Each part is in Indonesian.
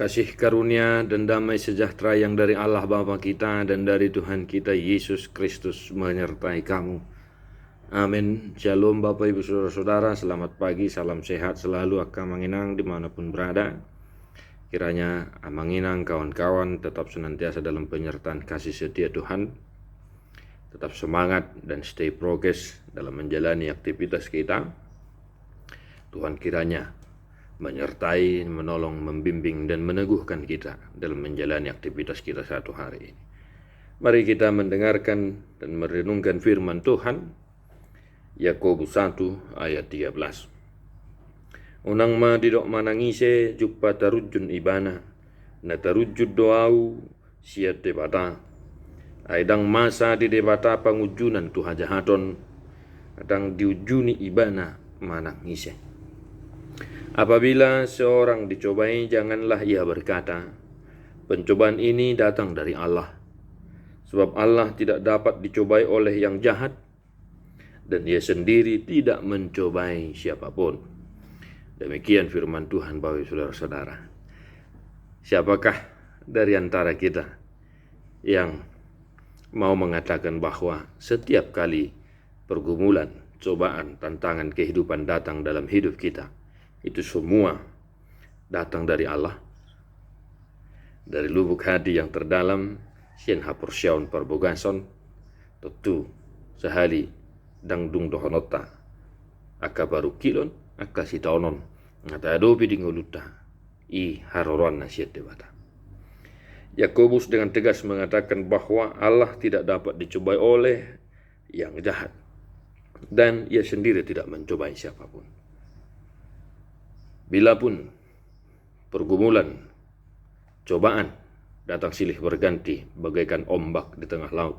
Kasih karunia dan damai sejahtera yang dari Allah Bapa kita dan dari Tuhan kita Yesus Kristus menyertai kamu. Amin. Shalom Bapak Ibu Saudara-saudara, selamat pagi, salam sehat selalu Akamanginang dimanapun berada. Kiranya Amanginang kawan-kawan tetap senantiasa dalam penyertaan kasih setia Tuhan. Tetap semangat dan stay progress dalam menjalani aktivitas kita. Tuhan kiranya menyertai, menolong, membimbing, dan meneguhkan kita dalam menjalani aktivitas kita satu hari ini. Mari kita mendengarkan dan merenungkan firman Tuhan, Yakobus 1 ayat 13. Unang ma didok manangise jukpa tarujun ibana, na tarujud doau siat debata. Aidang masa di debata pangujunan tuha jahaton, adang diujuni ibana manangise. Apabila seorang dicobai, janganlah ia berkata, pencobaan ini datang dari Allah. Sebab Allah tidak dapat dicobai oleh yang jahat, dan Dia sendiri tidak mencobai siapapun. Demikian firman Tuhan bagi saudara-saudara. Siapakah dari antara kita yang mau mengatakan bahwa setiap kali pergumulan, cobaan, tantangan kehidupan datang dalam hidup kita, itu semua datang dari Allah? Dari lubuk hati yang terdalam, sien hapursiaun perbogason, tentu sehali dangdung dohonota, aka baru kilon, aka sitaonon, ngata adopi dingoluta, i haroron nasiat debata. Yakobus dengan tegas mengatakan bahwa Allah tidak dapat dicobai oleh yang jahat, dan Ia sendiri tidak mencobai siapapun. Bilapun pergumulan, cobaan datang silih berganti bagaikan ombak di tengah laut,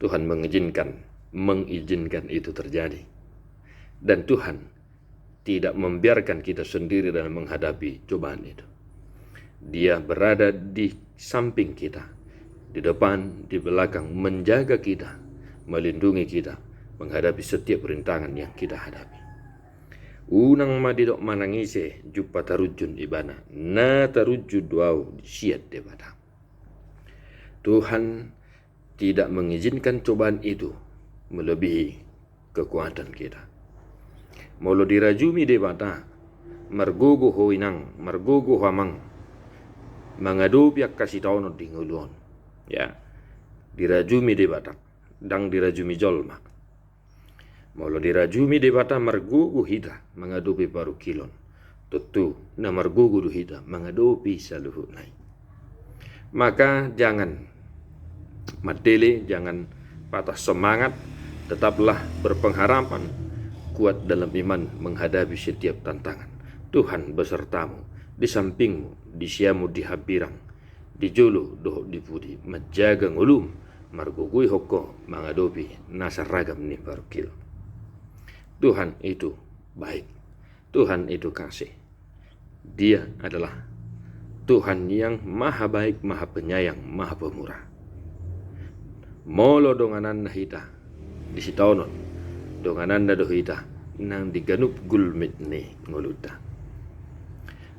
Tuhan mengizinkan itu terjadi. Dan Tuhan tidak membiarkan kita sendiri dalam menghadapi cobaan itu. Dia berada di samping kita, di depan, di belakang, menjaga kita, melindungi kita, menghadapi setiap rintangan yang kita hadapi. Unang madidok manangise jupa tarujun ibana, na tarujud wau siat debata. Tuhan tidak mengizinkan cobaan itu melebihi kekuatan kita. Molo dirajumi debata, margogo hoinang, margogo hamang, mangadobiak kasih taono dinguluon. Ya, dirajumi debata, dang dirajumi jolma. Molo dirajumi debata margugu hida mengadopi baru kilon. Tentu na margugu du hida mengadopi saluhut nai. Maka jangan matele, jangan patah semangat, tetaplah berpengharapan, kuat dalam iman menghadapi setiap tantangan. Tuhan besertamu, di sampingmu, di siamu, di habirang, di julu doh di budi, menjaga ngulum, margugui hoko mengadopi nasaragam ni baru kilon. Tuhan itu baik, Tuhan itu kasih. Dia adalah Tuhan yang maha baik, maha penyayang, maha pemurah. Molo donganan hita di sitaonon, donganan dohita nang diganup gulmit ni ngoluda.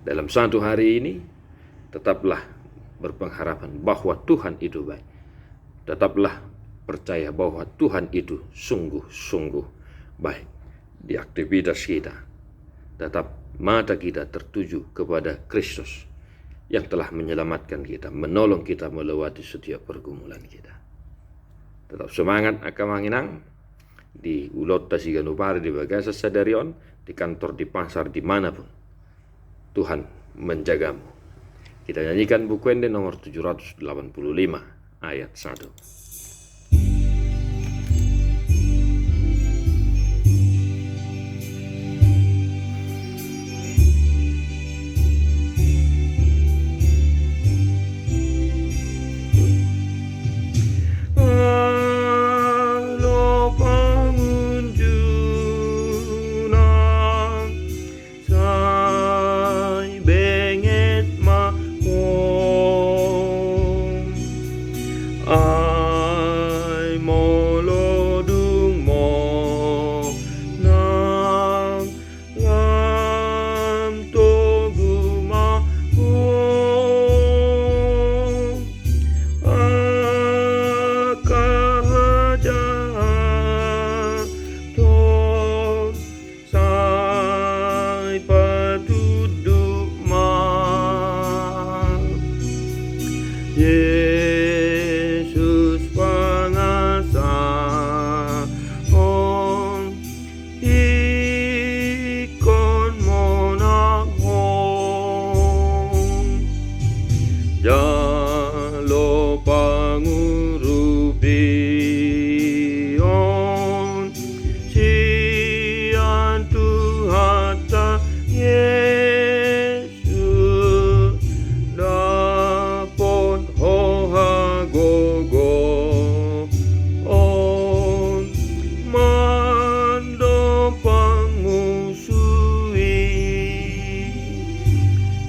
Dalam satu hari ini, tetaplah berpengharapan bahwa Tuhan itu baik. Tetaplah percaya bahwa Tuhan itu sungguh-sungguh baik. Di aktivitas kita, tetap mata kita tertuju kepada Kristus yang telah menyelamatkan kita, menolong kita melewati setiap pergumulan kita. Tetap semangat Akamanginang di Ulot Tasiganupari, di Bagasa Sadarion, di kantor, di pasar, dimanapun. Tuhan menjagamu. Kita nyanyikan Bukuende nomor 785 ayat 1.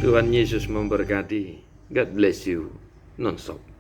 Tuhan Yesus memberkati. God bless you. Non-stop.